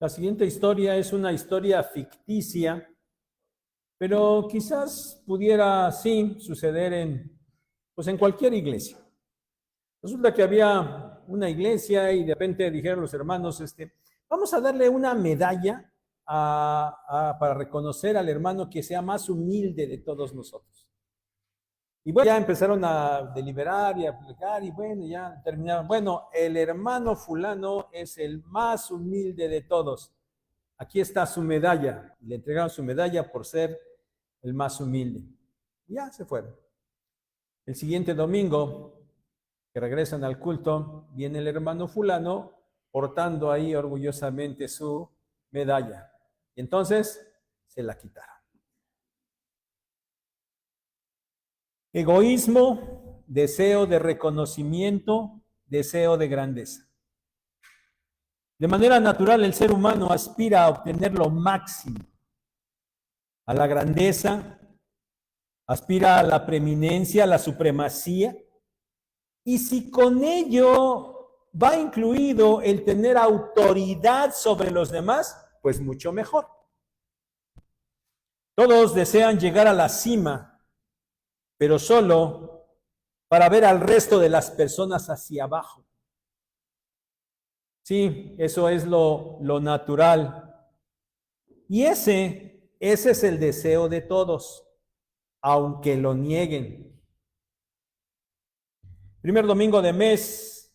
La siguiente historia es una historia ficticia, pero quizás pudiera, sí, suceder en cualquier iglesia. Resulta que había una iglesia y de repente dijeron los hermanos, vamos a darle una medalla para reconocer al hermano que sea más humilde de todos nosotros. Y bueno, ya empezaron a deliberar y a aplicar y bueno, ya terminaron. Bueno, el hermano fulano es el más humilde de todos. Aquí está su medalla. Le entregaron su medalla por ser el más humilde. Y ya se fueron. El siguiente domingo, que regresan al culto, viene el hermano fulano portando ahí orgullosamente su medalla. Y entonces se la quitaron. Egoísmo, deseo de reconocimiento, deseo de grandeza. De manera natural, el ser humano aspira a obtener lo máximo, a la grandeza, aspira a la preeminencia, a la supremacía, y si con ello va incluido el tener autoridad sobre los demás, pues mucho mejor. Todos desean llegar a la cima, pero solo para ver al resto de las personas hacia abajo. Sí, eso es lo natural. Y ese es el deseo de todos, aunque lo nieguen. Primer domingo de mes,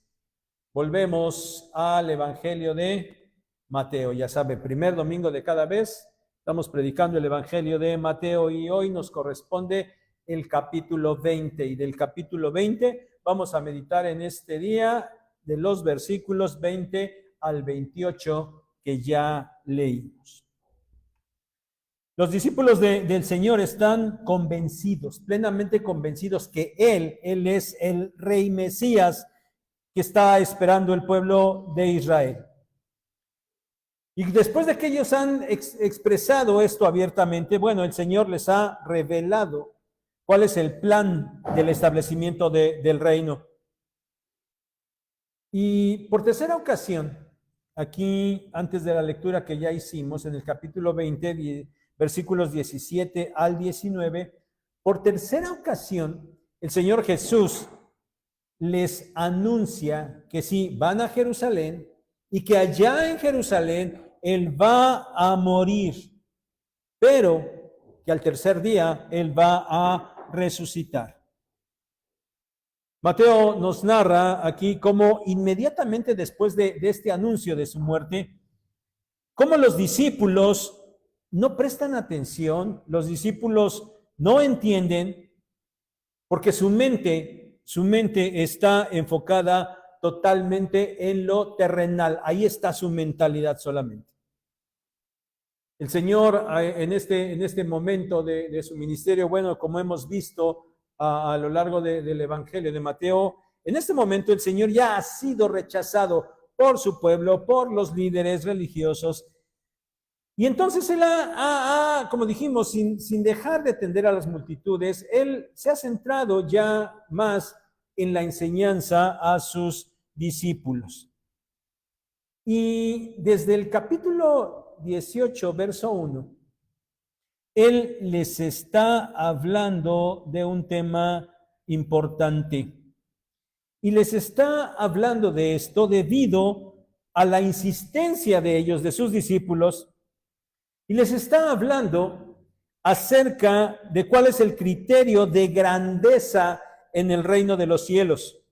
volvemos al Evangelio de Mateo. Ya sabe, primer domingo de cada mes, estamos predicando el Evangelio de Mateo y hoy nos corresponde el capítulo 20. Y del capítulo 20 vamos a meditar en este día de los versículos 20 al 28 que ya leímos. Los discípulos del Señor están convencidos, plenamente convencidos que Él es el Rey Mesías que está esperando el pueblo de Israel. Y después de que ellos han expresado esto abiertamente, bueno, el Señor les ha revelado cuál es el plan del establecimiento del reino. Y por tercera ocasión, aquí antes de la lectura que ya hicimos en el capítulo 20, versículos 17 al 19, por tercera ocasión, el Señor Jesús les anuncia que sí, van a Jerusalén y que allá en Jerusalén Él va a morir, pero que al tercer día Él va a resucitar. Mateo nos narra aquí cómo inmediatamente después de este anuncio de su muerte, cómo los discípulos no prestan atención, los discípulos no entienden, porque su mente está enfocada totalmente en lo terrenal. Ahí está su mentalidad solamente. El Señor en este momento de su ministerio, bueno, como hemos visto a lo largo del Evangelio de Mateo, en este momento el Señor ya ha sido rechazado por su pueblo, por los líderes religiosos. Y entonces Él como dijimos, sin dejar de atender a las multitudes, Él se ha centrado ya más en la enseñanza a sus discípulos. Y desde el capítulo 18, verso 1, Él les está hablando de un tema importante. Y les está hablando de esto debido a la insistencia de ellos, de sus discípulos, y les está hablando acerca de cuál es el criterio de grandeza en el reino de los cielos.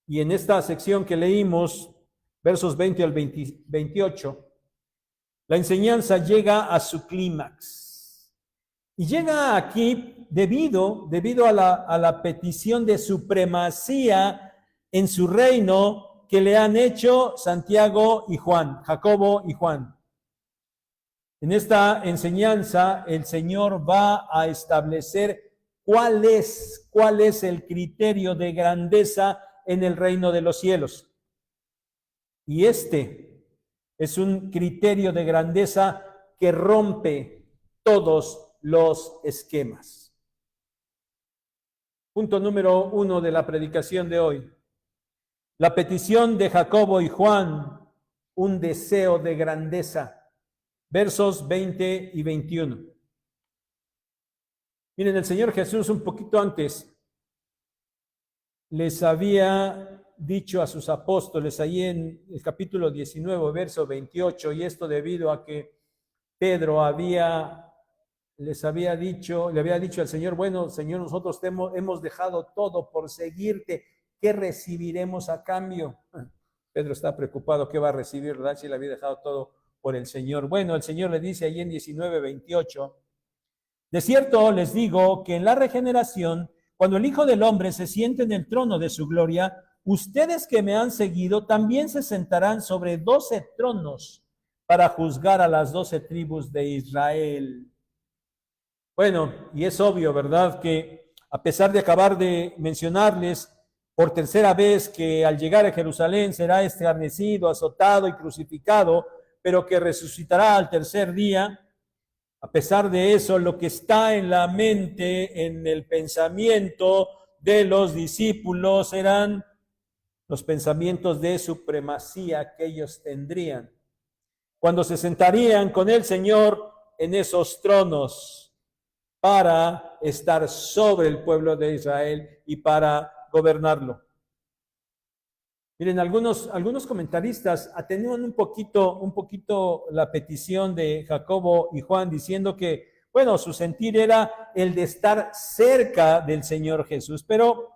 Y en esta sección que leímos, versos 20 al 28, la enseñanza llega a su clímax. Y llega aquí debido a la petición de supremacía en su reino que le han hecho Santiago y Juan, Jacobo y Juan. En esta enseñanza, el Señor va a establecer cuál es el criterio de grandeza en el reino de los cielos. Y este es un criterio de grandeza que rompe todos los esquemas. Punto número 1 de la predicación de hoy. La petición de Jacobo y Juan un deseo de grandeza. Versos 20 y 21. Miren, el Señor Jesús un poquito antes les había dicho a sus apóstoles ahí en el capítulo 19, verso 28, y esto debido a que Pedro le había dicho al Señor, bueno, Señor, nosotros hemos dejado todo por seguirte, ¿qué recibiremos a cambio? Pedro está preocupado, ¿qué va a recibir, verdad? Si le había dejado todo por el Señor. Bueno, el Señor le dice ahí en 19:28, de cierto les digo que en la regeneración, cuando el Hijo del Hombre se siente en el trono de su gloria, ustedes que me han seguido también se sentarán sobre 12 tronos para juzgar a las 12 tribus de Israel. Bueno, y es obvio, ¿verdad?, que a pesar de acabar de mencionarles por tercera vez que al llegar a Jerusalén será escarnecido, azotado y crucificado, pero que resucitará al tercer día, a pesar de eso, lo que está en la mente, en el pensamiento de los discípulos eran los pensamientos de supremacía que ellos tendrían cuando se sentarían con el Señor en esos tronos para estar sobre el pueblo de Israel y para gobernarlo. Miren, algunos comentaristas atenuan un poquito la petición de Jacobo y Juan diciendo que, bueno, su sentir era el de estar cerca del Señor Jesús, pero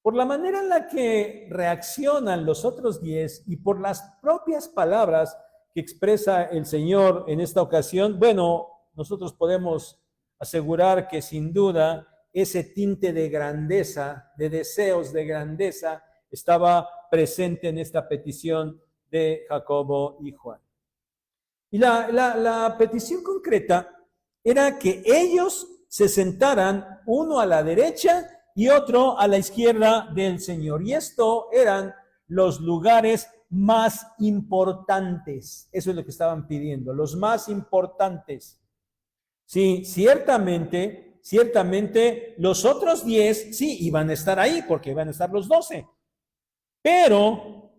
por la manera en la que reaccionan los otros 10 y por las propias palabras que expresa el Señor en esta ocasión, bueno, nosotros podemos asegurar que sin duda ese tinte de grandeza, de deseos de grandeza, estaba presente en esta petición de Jacobo y Juan. Y la petición concreta era que ellos se sentaran uno a la derecha y otro a la izquierda del Señor. Y esto eran los lugares más importantes. Eso es lo que estaban pidiendo, los más importantes. Sí, ciertamente los otros 10 sí iban a estar ahí porque iban a estar los 12. Pero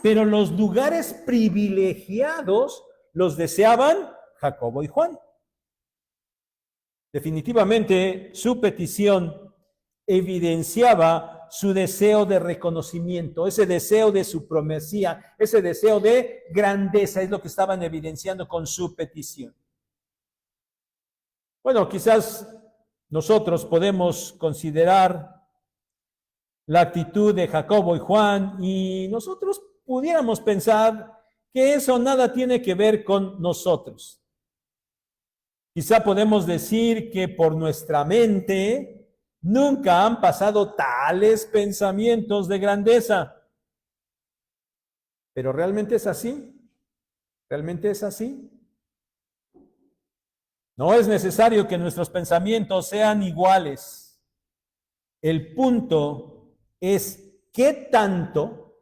los lugares privilegiados los deseaban Jacobo y Juan. Definitivamente su petición evidenciaba su deseo de reconocimiento, ese deseo de supremacía, ese deseo de grandeza, es lo que estaban evidenciando con su petición. Bueno, quizás nosotros podemos considerar la actitud de Jacobo y Juan y nosotros pudiéramos pensar que eso nada tiene que ver con nosotros. Quizá podemos decir que por nuestra mente nunca han pasado tales pensamientos de grandeza. Pero ¿realmente es así? ¿Realmente es así? No es necesario que nuestros pensamientos sean iguales. El punto es qué tanto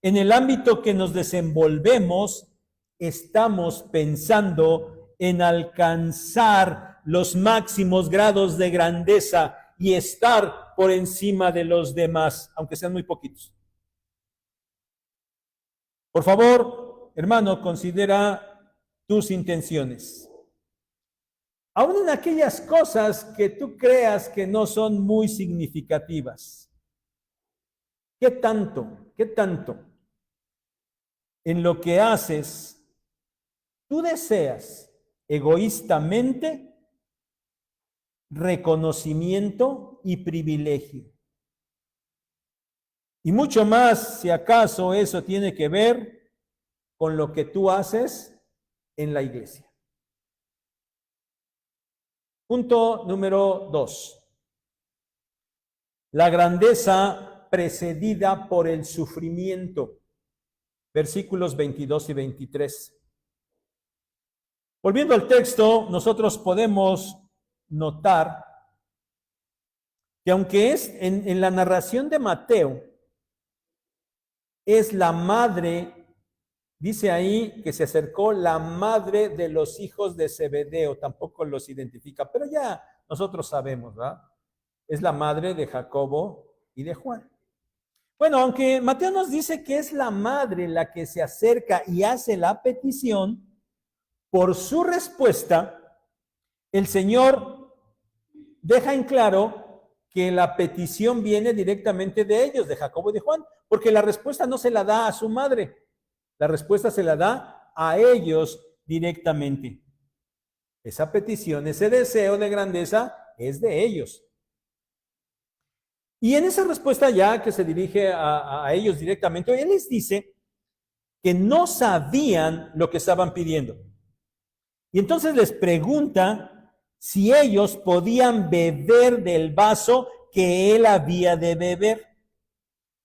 en el ámbito que nos desenvolvemos estamos pensando en alcanzar los máximos grados de grandeza y estar por encima de los demás, aunque sean muy poquitos. Por favor, hermano, considera tus intenciones. Aún en aquellas cosas que tú creas que no son muy significativas. ¿Qué tanto en lo que haces tú deseas egoístamente reconocimiento y privilegio? Y mucho más si acaso eso tiene que ver con lo que tú haces en la iglesia. Punto número 2. La grandeza precedida por el sufrimiento. Versículos 22 y 23. Volviendo al texto, nosotros podemos notar que aunque es en la narración de Mateo, es la madre, dice ahí que se acercó la madre de los hijos de Zebedeo, tampoco los identifica, pero ya nosotros sabemos, ¿verdad? Es la madre de Jacobo y de Juan. Bueno, aunque Mateo nos dice que es la madre la que se acerca y hace la petición, por su respuesta, el Señor deja en claro que la petición viene directamente de ellos, de Jacobo y de Juan, porque la respuesta no se la da a su madre, la respuesta se la da a ellos directamente. Esa petición, ese deseo de grandeza es de ellos. Y en esa respuesta ya que se dirige a ellos directamente, Él les dice que no sabían lo que estaban pidiendo. Y entonces les pregunta si ellos podían beber del vaso que Él había de beber.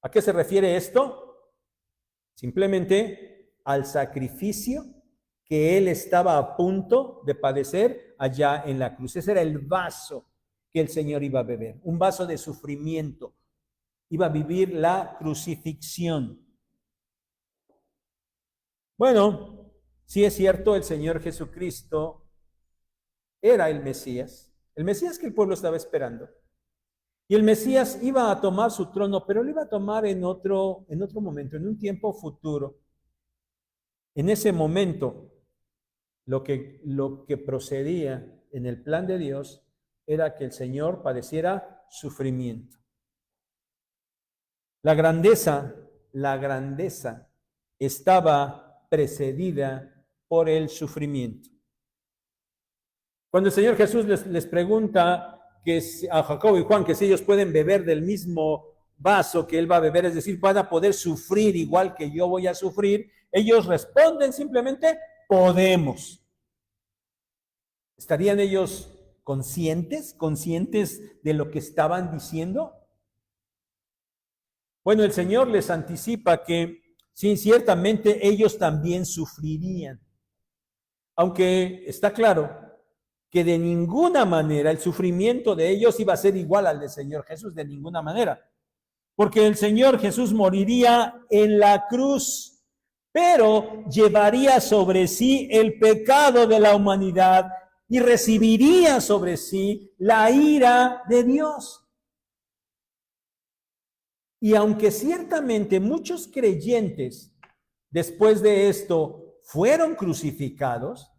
¿A qué se refiere esto? Simplemente al sacrificio que Él estaba a punto de padecer allá en la cruz. Ese era el vaso que el Señor iba a beber, un vaso de sufrimiento. Iba a vivir la crucifixión. Bueno, sí es cierto, el Señor Jesucristo era el Mesías que el pueblo estaba esperando. Y el Mesías iba a tomar su trono, pero lo iba a tomar en otro momento, en un tiempo futuro. En ese momento, lo que procedía en el plan de Dios era que el Señor padeciera sufrimiento. La grandeza estaba precedida por el sufrimiento. Cuando el Señor Jesús les pregunta a Jacobo y Juan que si ellos pueden beber del mismo vaso que Él va a beber, es decir, van a poder sufrir igual que yo voy a sufrir, ellos responden simplemente, podemos. ¿Estarían ellos conscientes de lo que estaban diciendo? Bueno, el Señor les anticipa que sí, ciertamente ellos también sufrirían. Aunque está claro que de ninguna manera el sufrimiento de ellos iba a ser igual al del Señor Jesús, de ninguna manera. Porque el Señor Jesús moriría en la cruz, pero llevaría sobre sí el pecado de la humanidad y recibiría sobre sí la ira de Dios. Y aunque ciertamente muchos creyentes después de esto fueron crucificados,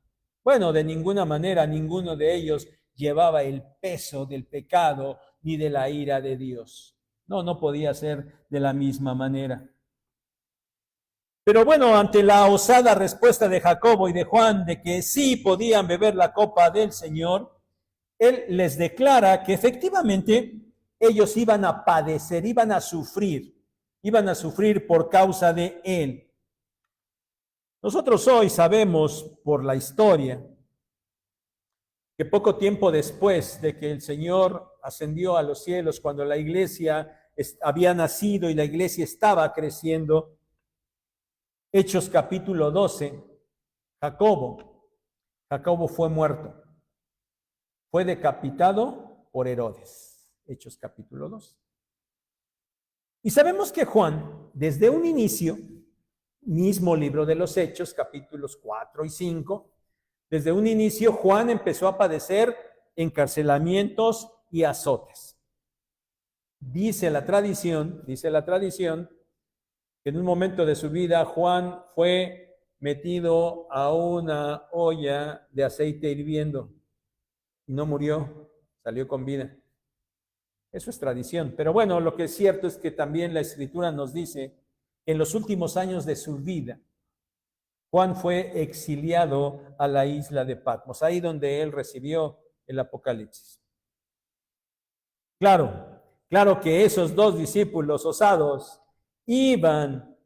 bueno, de ninguna manera ninguno de ellos llevaba el peso del pecado ni de la ira de Dios. No podía ser de la misma manera. Pero bueno, ante la osada respuesta de Jacobo y de Juan de que sí podían beber la copa del Señor, Él les declara que efectivamente ellos iban a padecer, iban a sufrir por causa de Él. Nosotros hoy sabemos por la historia que poco tiempo después de que el Señor ascendió a los cielos, cuando la iglesia había nacido y la iglesia estaba creciendo, Hechos capítulo 12, Jacobo fue muerto, fue decapitado por Herodes. Hechos capítulo 2. Y sabemos que Juan, desde un inicio, mismo libro de los Hechos, capítulos 4 y 5, desde un inicio Juan empezó a padecer encarcelamientos y azotes. Dice la tradición, que en un momento de su vida Juan fue metido a una olla de aceite hirviendo y no murió, salió con vida. Eso es tradición. Pero bueno, lo que es cierto es que también la Escritura nos dice que en los últimos años de su vida, Juan fue exiliado a la isla de Patmos, ahí donde él recibió el Apocalipsis. Claro que esos dos discípulos osados iban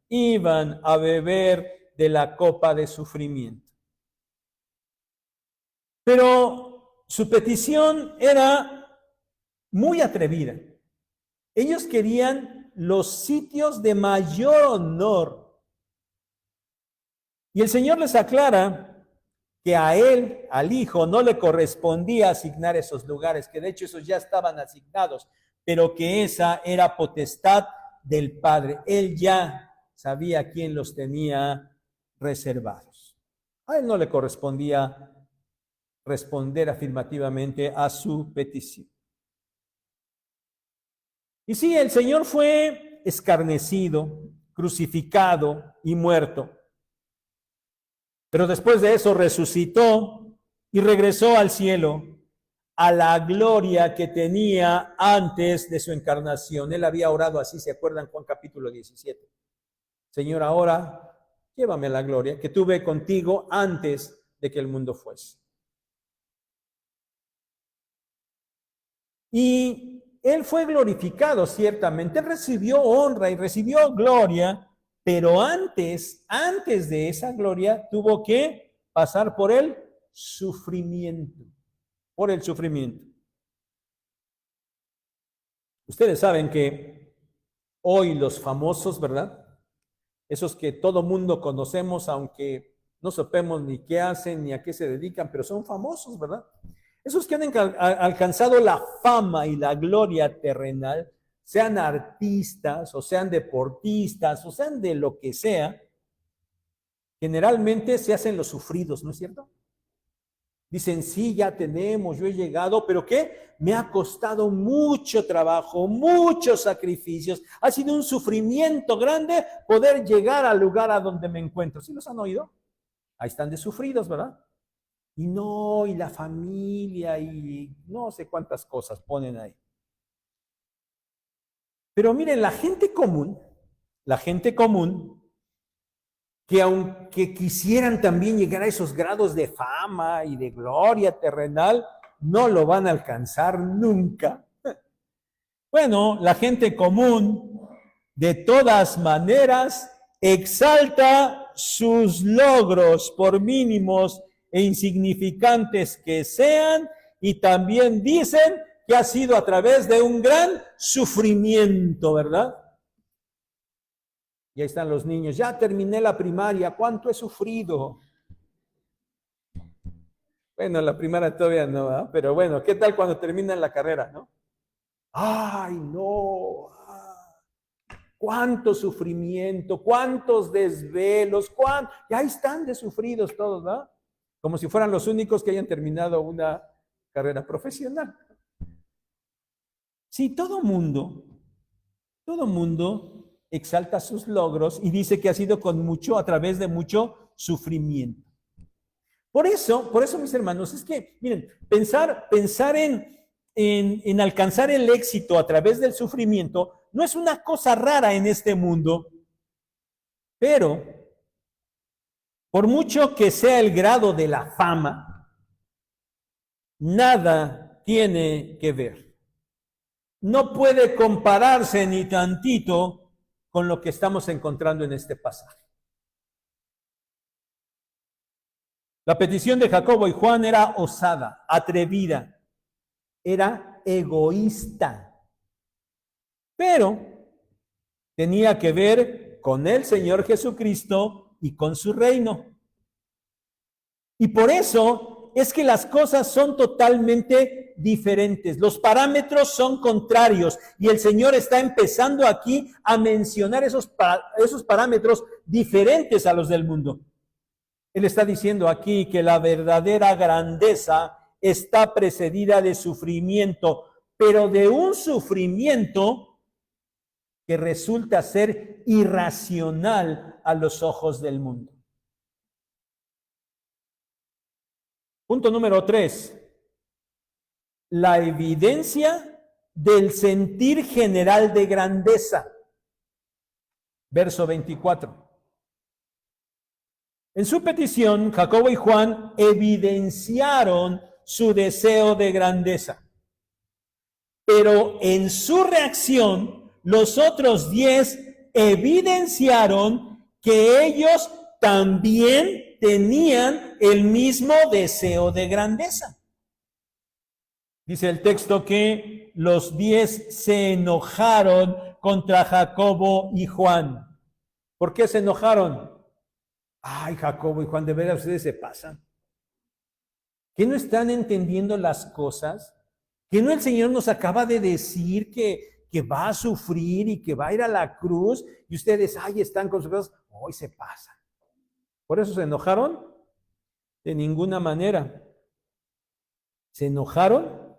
a beber de la copa de sufrimiento. Pero su petición era muy atrevida. Ellos querían los sitios de mayor honor. Y el Señor les aclara que a él, al Hijo, no le correspondía asignar esos lugares, que de hecho esos ya estaban asignados, pero que esa era potestad del Padre. Él ya sabía quién los tenía reservados. A él no le correspondía responder afirmativamente a su petición. Y sí, el Señor fue escarnecido, crucificado y muerto. Pero después de eso resucitó y regresó al cielo, a la gloria que tenía antes de su encarnación. Él había orado así, ¿se acuerdan? Juan capítulo 17. Señor, ahora llévame a la gloria que tuve contigo antes de que el mundo fuese. Y él fue glorificado, ciertamente. Él recibió honra y recibió gloria, pero antes de esa gloria, tuvo que pasar por el sufrimiento. Por el sufrimiento. Ustedes saben que hoy los famosos, ¿verdad? Esos que todo mundo conocemos, aunque no sepamos ni qué hacen ni a qué se dedican, pero son famosos, ¿verdad? Esos que han alcanzado la fama y la gloria terrenal, sean artistas o sean deportistas o sean de lo que sea, generalmente se hacen los sufridos, ¿no es cierto? Dicen, sí, ya tenemos, yo he llegado, pero ¿qué? Me ha costado mucho trabajo, muchos sacrificios. Ha sido un sufrimiento grande poder llegar al lugar a donde me encuentro. ¿Sí los han oído? Ahí están de sufridos, ¿verdad? Y no, y la familia, y no sé cuántas cosas ponen ahí. Pero miren, la gente común, que aunque quisieran también llegar a esos grados de fama y de gloria terrenal, no lo van a alcanzar nunca. Bueno, la gente común, de todas maneras, exalta sus logros, por mínimos e insignificantes que sean, y también dicen que ha sido a través de un gran sufrimiento, ¿verdad? Y ahí están los niños, ya terminé la primaria, ¿cuánto he sufrido? Bueno, la primaria todavía no, ¿eh? Pero bueno, ¿qué tal cuando terminan la carrera, no? ¡Ay, no! ¡Cuánto sufrimiento! ¡Cuántos desvelos! Y ahí están de sufridos todos, ¿no? Como si fueran los únicos que hayan terminado una carrera profesional. Sí, todo mundo exalta sus logros y dice que ha sido a través de mucho sufrimiento. Por eso, mis hermanos, es que, miren, pensar en alcanzar el éxito a través del sufrimiento no es una cosa rara en este mundo, pero por mucho que sea el grado de la fama, nada tiene que ver. No puede compararse ni tantito con lo que estamos encontrando en este pasaje. La petición de Jacobo y Juan era osada, atrevida, era egoísta, pero tenía que ver con el Señor Jesucristo y con su reino. Y por eso es que las cosas son totalmente diferentes. Los parámetros son contrarios y el Señor está empezando aquí a mencionar esos parámetros diferentes a los del mundo. Él está diciendo aquí que la verdadera grandeza está precedida de sufrimiento, pero de un sufrimiento que resulta ser irracional a los ojos del mundo. Punto número 3. La evidencia del sentir general de grandeza. Verso 24. En su petición, Jacobo y Juan evidenciaron su deseo de grandeza. Pero en su reacción, los otros 10 evidenciaron que ellos también tenían el mismo deseo de grandeza. Dice el texto que los 10 se enojaron contra Jacobo y Juan. ¿Por qué se enojaron? Ay, Jacobo y Juan, de veras ustedes se pasan. ¿Que no están entendiendo las cosas? ¿Que no el Señor nos acaba de decir que va a sufrir y que va a ir a la cruz? Y ustedes, ay, están con sus cosas. Hoy se pasan. ¿Por eso se enojaron? De ninguna manera. Se enojaron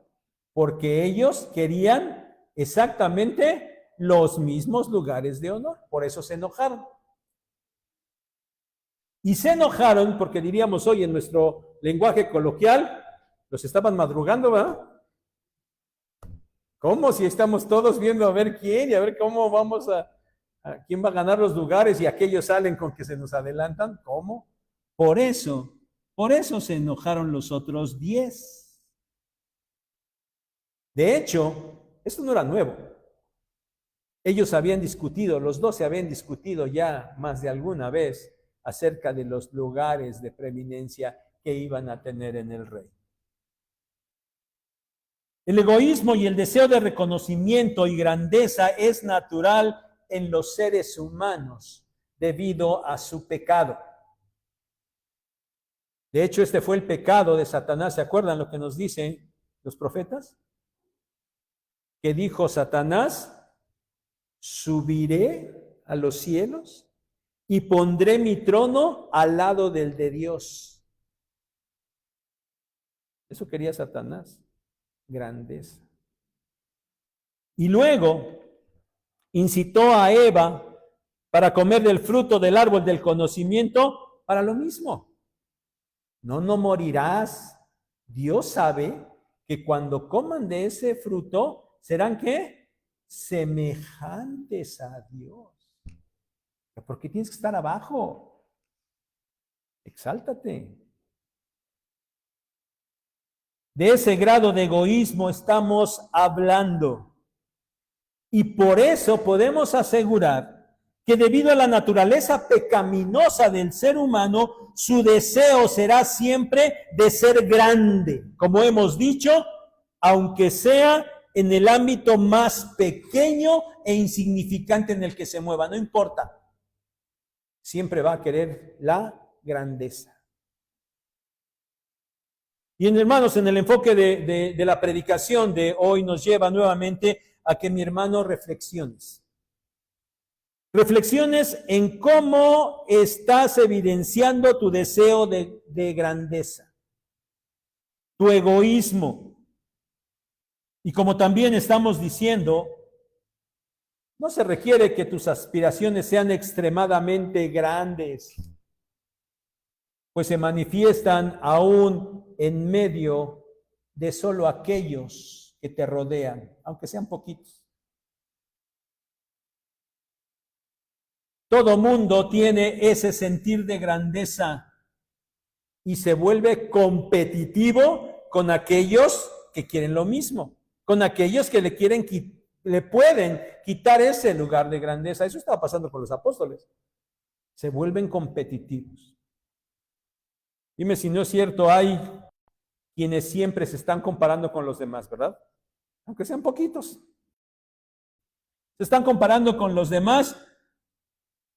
porque ellos querían exactamente los mismos lugares de honor. Por eso se enojaron. Y se enojaron porque diríamos hoy en nuestro lenguaje coloquial, los estaban madrugando, ¿verdad? ¿Cómo? Si estamos todos viendo a ver quién y a ver cómo vamos a quién va a ganar los lugares y aquellos salen con que se nos adelantan. ¿Cómo? Por eso se enojaron los otros 10. De hecho, esto no era nuevo. Ellos habían discutido, los 12 habían discutido ya más de alguna vez acerca de los lugares de preeminencia que iban a tener en el reino. El egoísmo y el deseo de reconocimiento y grandeza es natural en los seres humanos debido a su pecado. De hecho, este fue el pecado de Satanás. ¿Se acuerdan lo que nos dicen los profetas? Que dijo Satanás: subiré a los cielos y pondré mi trono al lado del de Dios. Eso quería Satanás. Grandeza. Y luego incitó a Eva para comer del fruto del árbol del conocimiento para lo mismo. No morirás. Dios sabe que cuando coman de ese fruto serán ¿qué? Semejantes a Dios. ¿Por qué tienes que estar abajo? Exáltate. De ese grado de egoísmo estamos hablando. Y por eso podemos asegurar que debido a la naturaleza pecaminosa del ser humano, su deseo será siempre de ser grande, como hemos dicho, aunque sea en el ámbito más pequeño e insignificante en el que se mueva, no importa. Siempre va a querer la grandeza. Y hermanos, en el enfoque de la predicación de hoy nos lleva nuevamente a que mi hermano reflexiones. Reflexiones en cómo estás evidenciando tu deseo de grandeza, tu egoísmo. Y como también estamos diciendo, no se requiere que tus aspiraciones sean extremadamente grandes, pues se manifiestan aún en medio de solo aquellos que te rodean, aunque sean poquitos. Todo mundo tiene ese sentir de grandeza y se vuelve competitivo con aquellos que quieren lo mismo, con aquellos que le pueden quitar ese lugar de grandeza. Eso estaba pasando con los apóstoles. Se vuelven competitivos. Dime si no es cierto, hay quienes siempre se están comparando con los demás, ¿verdad? Aunque sean poquitos. Se están comparando con los demás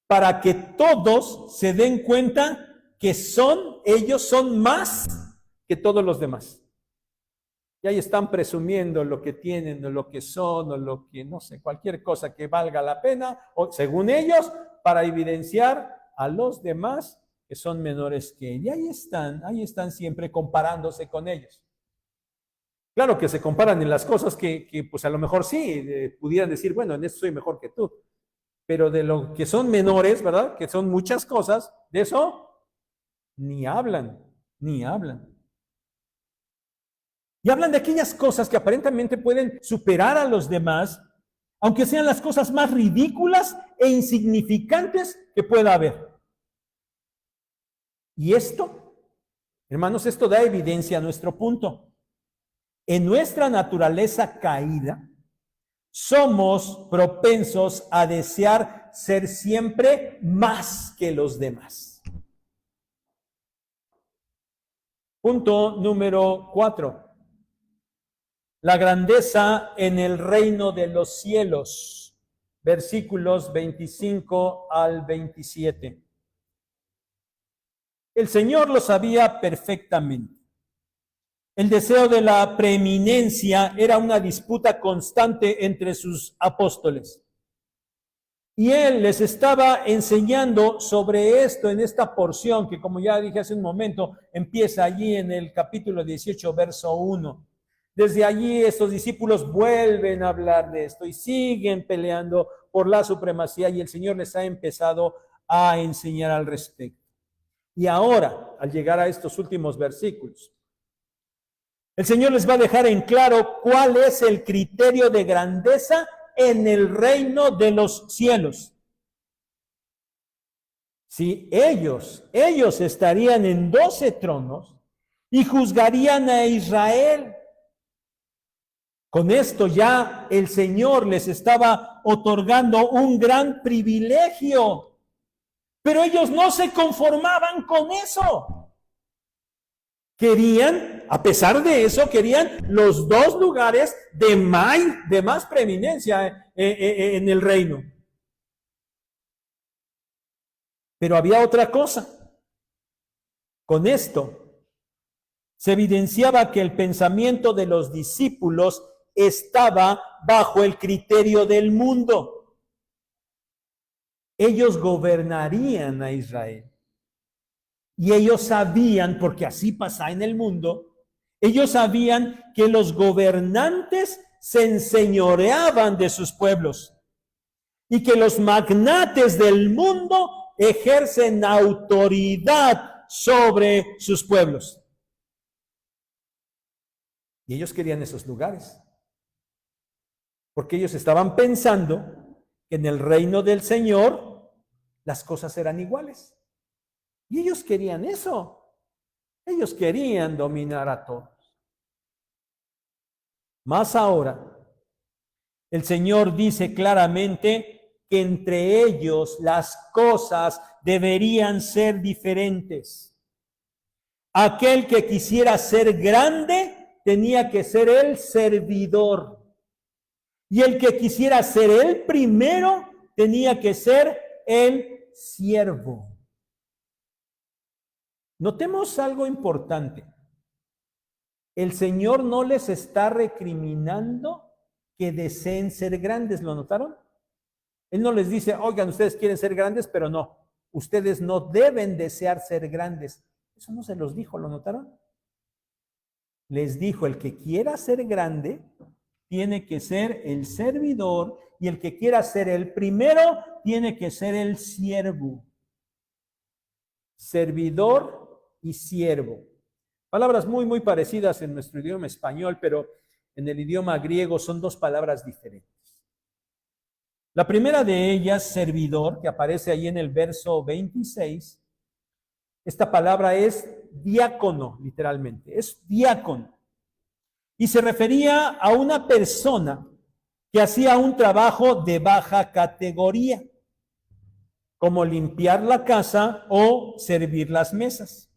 para que todos se den cuenta que ellos son más que todos los demás. Y ahí están presumiendo lo que tienen, o lo que son, o lo que, no sé, cualquier cosa que valga la pena, o según ellos, para evidenciar a los demás que son menores que él. Y ahí están siempre comparándose con ellos. Claro que se comparan en las cosas que pues a lo mejor sí, pudieran decir, bueno, en esto soy mejor que tú. Pero de lo que son menores, ¿verdad? Que son muchas cosas, de eso ni hablan. Y hablan de aquellas cosas que aparentemente pueden superar a los demás, aunque sean las cosas más ridículas e insignificantes que pueda haber. Y esto, hermanos, esto da evidencia a nuestro punto. En nuestra naturaleza caída, somos propensos a desear ser siempre más que los demás. Punto número 4. La grandeza en el reino de los cielos. Versículos 25 al 27. El Señor lo sabía perfectamente. El deseo de la preeminencia era una disputa constante entre sus apóstoles. Y Él les estaba enseñando sobre esto en esta porción que, como ya dije hace un momento, empieza allí en el capítulo 18, verso 1. Desde allí estos discípulos vuelven a hablar de esto y siguen peleando por la supremacía y el Señor les ha empezado a enseñar al respecto. Y ahora, al llegar a estos últimos versículos, el Señor les va a dejar en claro cuál es el criterio de grandeza en el reino de los cielos. Si ellos estarían en 12 tronos y juzgarían a Israel. Con esto ya el Señor les estaba otorgando un gran privilegio, pero ellos no se conformaban con eso. Querían, a pesar de eso, querían los 2 lugares de más preeminencia en el reino. Pero había otra cosa. Con esto se evidenciaba que el pensamiento de los discípulos estaba bajo el criterio del mundo. Ellos gobernarían a Israel. Y ellos sabían, porque así pasa en el mundo, ellos sabían que los gobernantes se enseñoreaban de sus pueblos y que los magnates del mundo ejercen autoridad sobre sus pueblos. Y ellos querían esos lugares, porque ellos estaban pensando que en el reino del Señor las cosas eran iguales. Y ellos querían eso. Ellos querían dominar a todos. Más ahora, el Señor dice claramente que entre ellos las cosas deberían ser diferentes. Aquel que quisiera ser grande tenía que ser el servidor. Y el que quisiera ser el primero tenía que ser el siervo. Notemos algo importante. El Señor no les está recriminando que deseen ser grandes, ¿lo notaron? Él no les dice, oigan, ustedes quieren ser grandes, pero no, ustedes no deben desear ser grandes. Eso no se los dijo, ¿lo notaron? Les dijo, el que quiera ser grande, tiene que ser el servidor, y el que quiera ser el primero, tiene que ser el siervo. Servidor y siervo. Palabras muy parecidas en nuestro idioma español, pero en el idioma griego son 2 palabras diferentes. La primera de ellas, servidor, que aparece ahí en el verso 26, esta palabra es diácono, literalmente, es diácono. Y se refería a una persona que hacía un trabajo de baja categoría, como limpiar la casa o servir las mesas.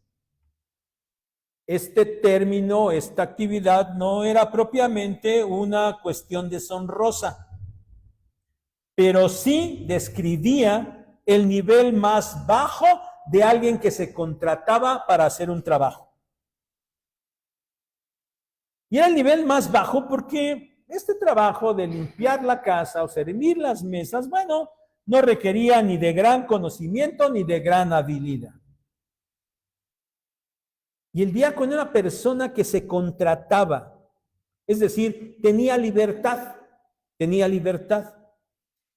Este término, esta actividad no era propiamente una cuestión deshonrosa, pero sí describía el nivel más bajo de alguien que se contrataba para hacer un trabajo. Y era el nivel más bajo porque este trabajo de limpiar la casa o servir las mesas, bueno, no requería ni de gran conocimiento ni de gran habilidad. Y el diácono era una persona que se contrataba, es decir, tenía libertad.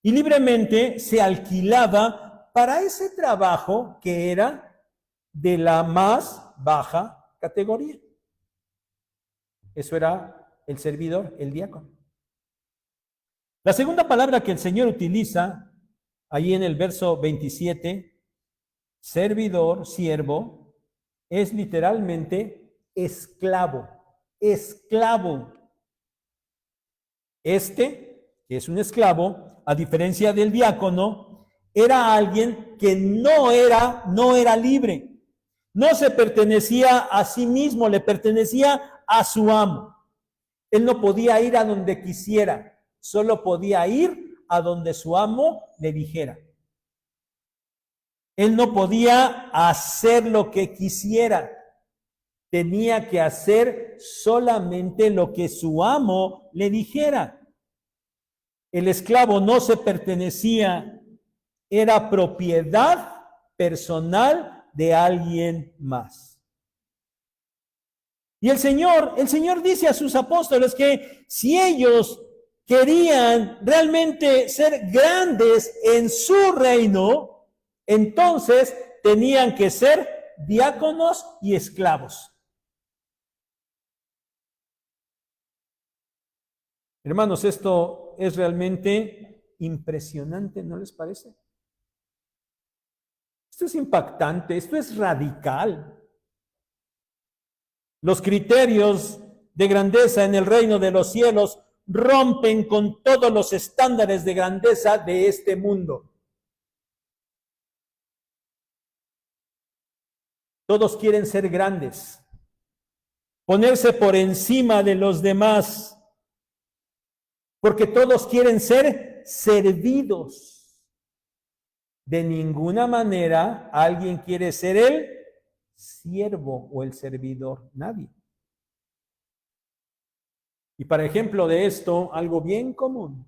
Y libremente se alquilaba para ese trabajo que era de la más baja categoría. Eso era el servidor, el diácono. La segunda palabra que el Señor utiliza, ahí en el verso 27, servidor, siervo, es literalmente esclavo. Este, que es un esclavo, a diferencia del diácono, era alguien que no era libre. No se pertenecía a sí mismo, le pertenecía a su amo. Él no podía ir a donde quisiera, solo podía ir a donde su amo le dijera. Él no podía hacer lo que quisiera, tenía que hacer solamente lo que su amo le dijera. El esclavo no se pertenecía, era propiedad personal de alguien más. Y el Señor dice a sus apóstoles que si ellos querían realmente ser grandes en su reino, entonces tenían que ser diáconos y esclavos. Hermanos, esto es realmente impresionante, ¿no les parece? Esto es impactante, esto es radical. Los criterios de grandeza en el reino de los cielos rompen con todos los estándares de grandeza de este mundo. Todos quieren ser grandes, ponerse por encima de los demás, porque todos quieren ser servidos. De ninguna manera alguien quiere ser el siervo o el servidor, nadie. Y para ejemplo de esto, algo bien común.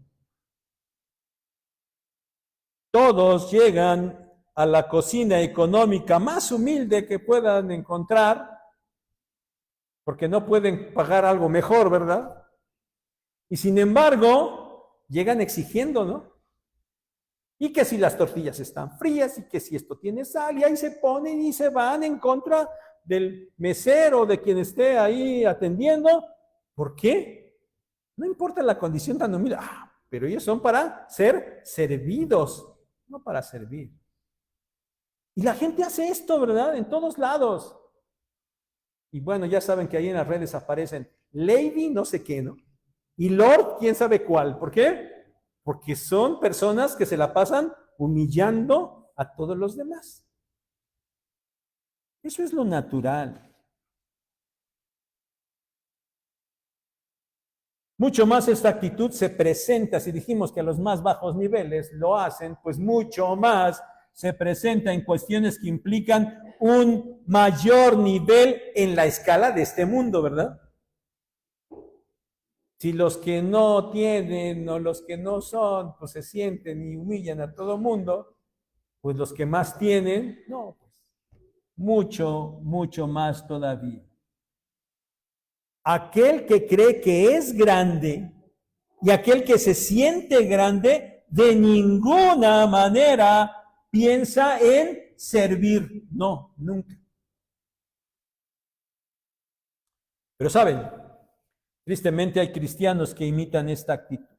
Todos llegan a la cocina económica más humilde que puedan encontrar, porque no pueden pagar algo mejor, ¿verdad? Y sin embargo, llegan exigiendo, ¿no? Y que si las tortillas están frías y que si esto tiene sal, y ahí se ponen y se van en contra del mesero, de quien esté ahí atendiendo. ¿Por qué? No importa la condición tan humilde, pero ellos son para ser servidos, no para servir. Y la gente hace esto, ¿verdad? En todos lados. Y bueno, ya saben que ahí en las redes aparecen Lady no sé qué, ¿no? Y Lord quién sabe cuál. ¿Por qué? Porque son personas que se la pasan humillando a todos los demás. Eso es lo natural. Mucho más esta actitud se presenta, si dijimos que a los más bajos niveles lo hacen, pues mucho más se presenta en cuestiones que implican un mayor nivel en la escala de este mundo, ¿verdad? Si los que no tienen o los que no son, pues se sienten y humillan a todo mundo, pues los que más tienen, no, pues mucho, mucho más todavía. Aquel que cree que es grande y aquel que se siente grande, de ninguna manera piensa en servir. No, nunca. Pero saben, tristemente hay cristianos que imitan esta actitud.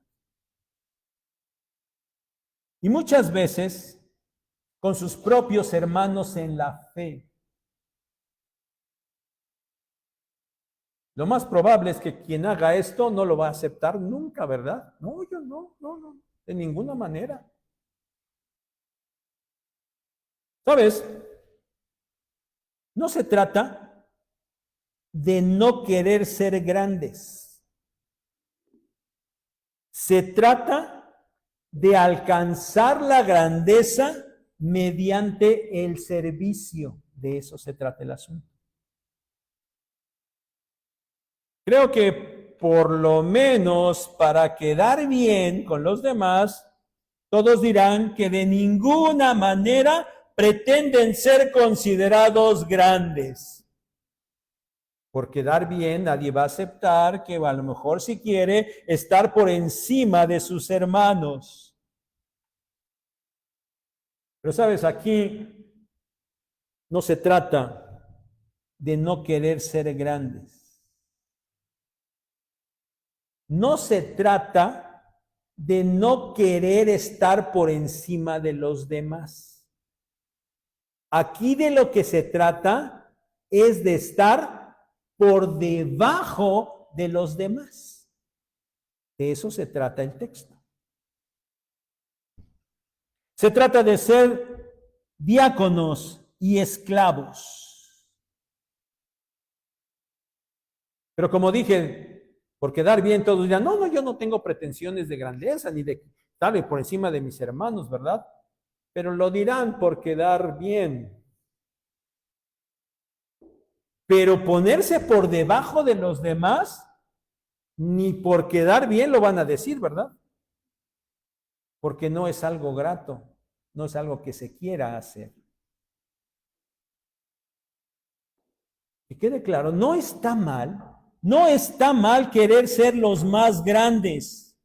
Y muchas veces con sus propios hermanos en la fe. Lo más probable es que quien haga esto no lo va a aceptar nunca, ¿verdad? No, yo no, de ninguna manera. ¿Sabes? No se trata de no querer ser grandes. Se trata de alcanzar la grandeza mediante el servicio. De eso se trata el asunto. Creo que por lo menos para quedar bien con los demás, todos dirán que de ninguna manera pretenden ser considerados grandes. Por quedar bien, nadie va a aceptar que a lo mejor si quiere estar por encima de sus hermanos. Pero sabes, aquí no se trata de no querer ser grandes. No se trata de no querer estar por encima de los demás. Aquí de lo que se trata es de estar por debajo de los demás. De eso se trata el texto. Se trata de ser diáconos y esclavos. Pero como dije, por quedar bien todos dirán, no, yo no tengo pretensiones de grandeza ni de estar por encima de mis hermanos, ¿verdad? Pero lo dirán por quedar bien. Pero ponerse por debajo de los demás, ni por quedar bien lo van a decir, ¿verdad? Porque no es algo grato, no es algo que se quiera hacer. Que quede claro, no está mal querer ser los más grandes,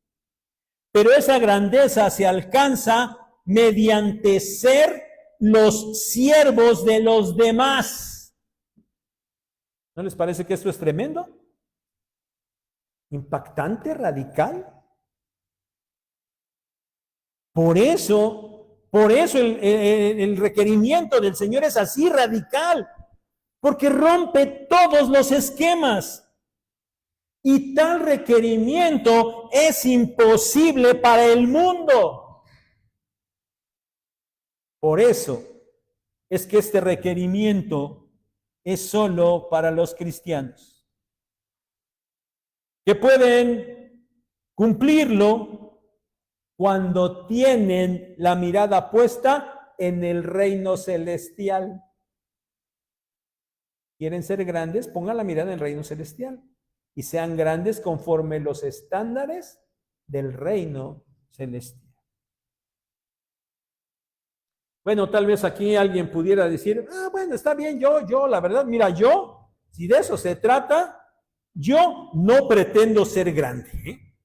pero esa grandeza se alcanza mediante ser los siervos de los demás. ¿No les parece que esto es tremendo? Impactante, radical. Por eso el requerimiento del Señor es así radical, porque rompe todos los esquemas. Y tal requerimiento es imposible para el mundo. Por eso es que este requerimiento es solo para los cristianos, que pueden cumplirlo cuando tienen la mirada puesta en el reino celestial. ¿Quieren ser grandes? Pongan la mirada en el reino celestial y sean grandes conforme los estándares del reino celestial. Bueno, tal vez aquí alguien pudiera decir, bueno, está bien, yo, la verdad, mira, si de eso se trata, yo no pretendo ser grande, ¿eh?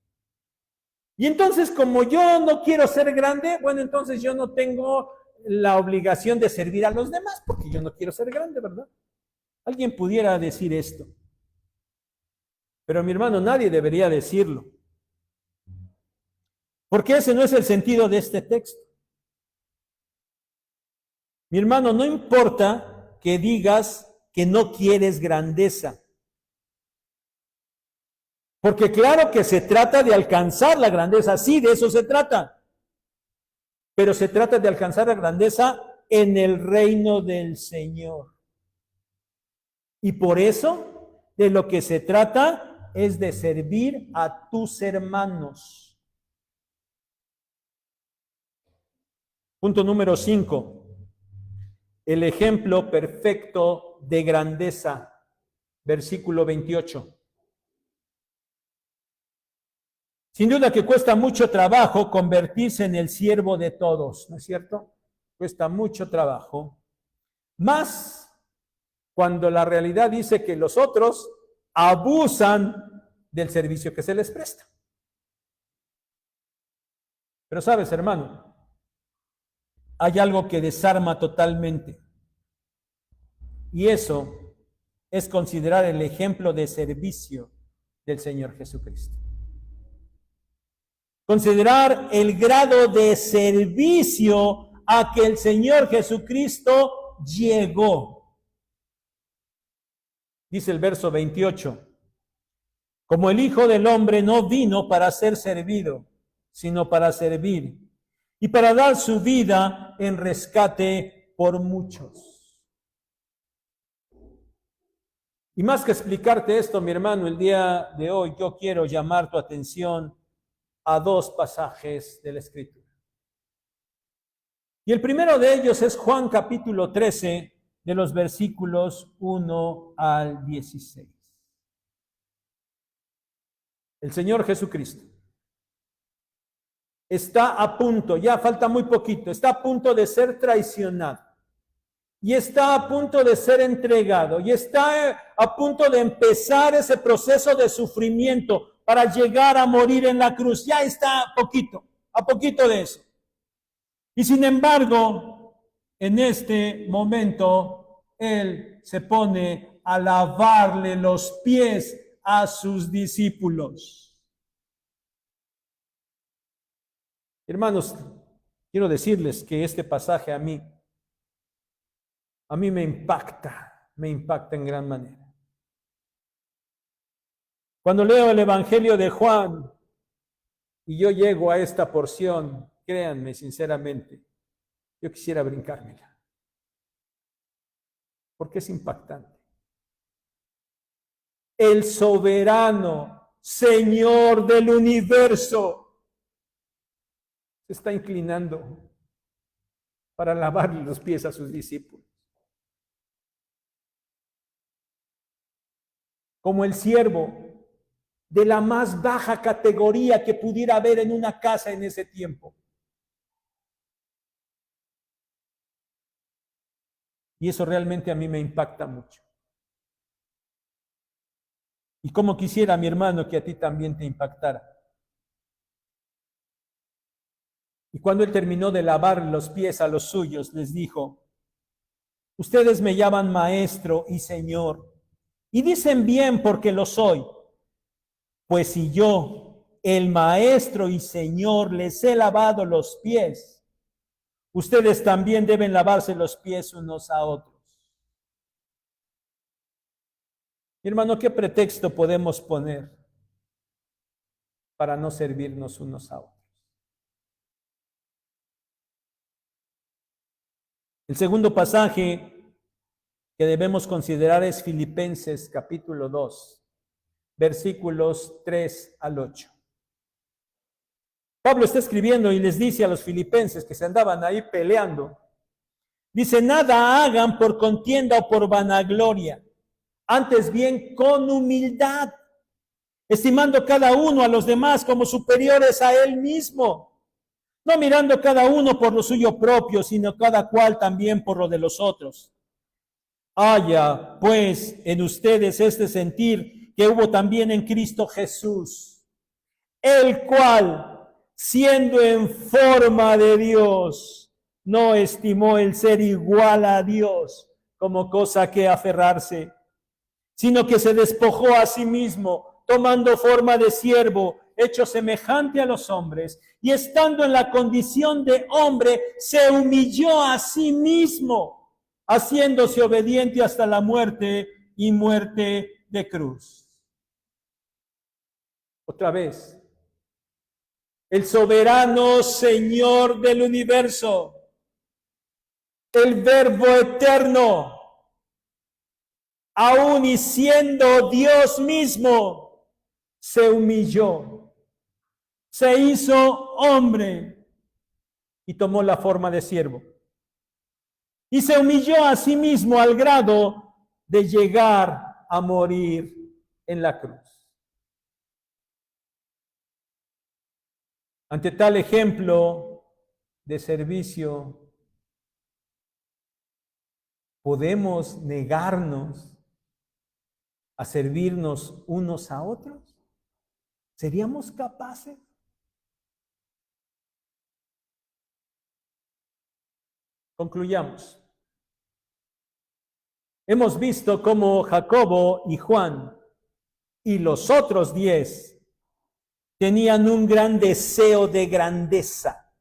Y entonces, como yo no quiero ser grande, bueno, entonces yo no tengo la obligación de servir a los demás, porque yo no quiero ser grande, ¿verdad? Alguien pudiera decir esto. Pero mi hermano, nadie debería decirlo. Porque ese no es el sentido de este texto. Mi hermano, no importa que digas que no quieres grandeza. Porque claro que se trata de alcanzar la grandeza, sí, de eso se trata. Pero se trata de alcanzar la grandeza en el reino del Señor. Y por eso, de lo que se trata es de servir a tus hermanos. Punto número 5. El ejemplo perfecto de grandeza. Versículo 28. Sin duda que cuesta mucho trabajo convertirse en el siervo de todos, ¿no es cierto? Cuesta mucho trabajo. Más cuando la realidad dice que los otros abusan del servicio que se les presta. Pero sabes, hermano, hay algo que desarma totalmente. Y eso es considerar el ejemplo de servicio del Señor Jesucristo. Considerar el grado de servicio a que el Señor Jesucristo llegó. Dice el verso 28. Como el Hijo del Hombre no vino para ser servido, sino para servir y para dar su vida en rescate por muchos. Y más que explicarte esto, mi hermano, el día de hoy yo quiero llamar tu atención a dos pasajes de la Escritura. Y el primero de ellos es Juan capítulo 13, de los versículos 1 al 16. El Señor Jesucristo está a punto, ya falta muy poquito, está a punto de ser traicionado. Y está a punto de ser entregado. Y está a punto de empezar ese proceso de sufrimiento para llegar a morir en la cruz. Ya está a poquito de eso. Y sin embargo, en este momento, Él se pone a lavarle los pies a sus discípulos. Hermanos, quiero decirles que este pasaje a mí me impacta en gran manera. Cuando leo el Evangelio de Juan y yo llego a esta porción, créanme sinceramente, yo quisiera brincármela, porque es impactante. El soberano Señor del universo se está inclinando para lavarle los pies a sus discípulos. Como el siervo de la más baja categoría que pudiera haber en una casa en ese tiempo. Y eso realmente a mí me impacta mucho. Y como quisiera, mi hermano, que a ti también te impactara. Y cuando él terminó de lavar los pies a los suyos, les dijo: ustedes me llaman maestro y señor, y dicen bien porque lo soy. Pues si yo, el maestro y señor, les he lavado los pies, ustedes también deben lavarse los pies unos a otros. Mi hermano, ¿qué pretexto podemos poner para no servirnos unos a otros? El segundo pasaje que debemos considerar es Filipenses capítulo 2, versículos 3 al 8. Pablo está escribiendo y les dice a los filipenses que se andaban ahí peleando, dice: nada hagan por contienda o por vanagloria, antes bien con humildad, estimando cada uno a los demás como superiores a él mismo, no mirando cada uno por lo suyo propio, sino cada cual también por lo de los otros. Haya, pues, en ustedes este sentir que hubo también en Cristo Jesús, el cual, siendo en forma de Dios, no estimó el ser igual a Dios como cosa que aferrarse, sino que se despojó a sí mismo, tomando forma de siervo, hecho semejante a los hombres, y estando en la condición de hombre, se humilló a sí mismo, haciéndose obediente hasta la muerte y muerte de cruz. Otra vez, el soberano Señor del universo, el Verbo eterno, aún y siendo Dios mismo, se humilló, se hizo hombre y tomó la forma de siervo. Y se humilló a sí mismo al grado de llegar a morir en la cruz. Ante tal ejemplo de servicio, ¿podemos negarnos a servirnos unos a otros? ¿Seríamos capaces? Concluyamos. Hemos visto cómo Jacobo y Juan y los otros 10 tenían un gran deseo de grandeza.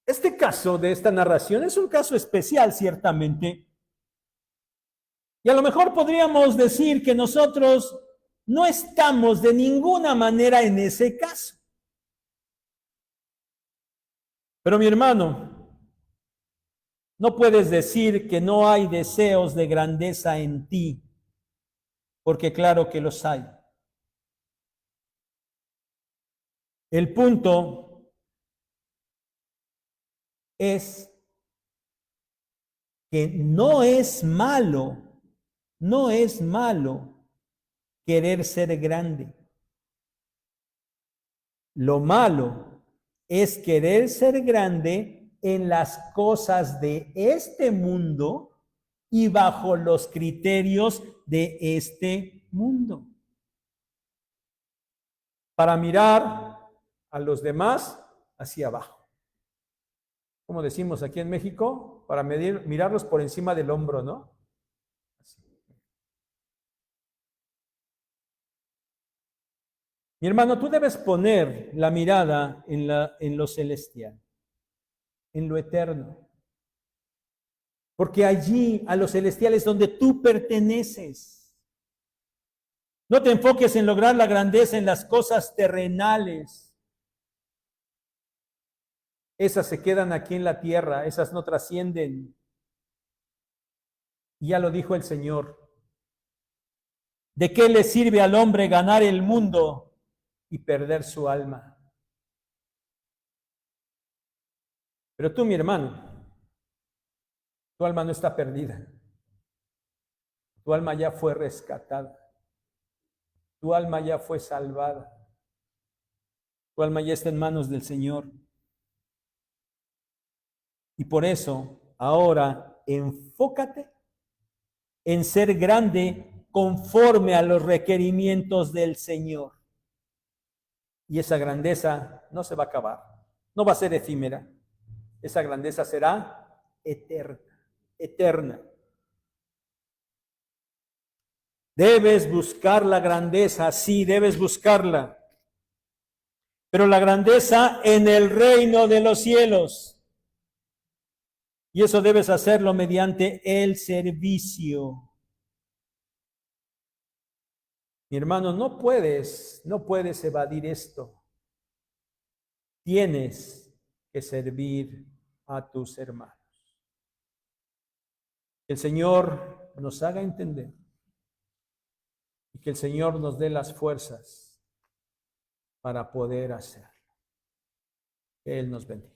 Este caso de esta narración es un caso especial, ciertamente. Y a lo mejor podríamos decir que nosotros no estamos de ninguna manera en ese caso. Pero mi hermano, no puedes decir que no hay deseos de grandeza en ti, porque claro que los hay. El punto es que no es malo querer ser grande. Lo malo es querer ser grande en las cosas de este mundo y bajo los criterios de este mundo. Para mirar a los demás hacia abajo. Como decimos aquí en México, para mirarlos por encima del hombro, ¿no? Así. Mi hermano, tú debes poner la mirada en lo celestial, en lo eterno. Porque allí, a lo celestial, es donde tú perteneces. No te enfoques en lograr la grandeza en las cosas terrenales. Esas se quedan aquí en la tierra, esas no trascienden. Y ya lo dijo el Señor. ¿De qué le sirve al hombre ganar el mundo y perder su alma? Pero tú, mi hermano, tu alma no está perdida. Tu alma ya fue rescatada. Tu alma ya fue salvada. Tu alma ya está en manos del Señor. Y por eso, ahora, enfócate en ser grande conforme a los requerimientos del Señor. Y esa grandeza no se va a acabar, no va a ser efímera. Esa grandeza será eterna, eterna. Debes buscar la grandeza, sí, debes buscarla. Pero la grandeza en el reino de los cielos. Y eso debes hacerlo mediante el servicio. Mi hermano, no puedes evadir esto. Tienes que servir a tus hermanos. Que el Señor nos haga entender y que el Señor nos dé las fuerzas para poder hacerlo. Que Él nos bendiga.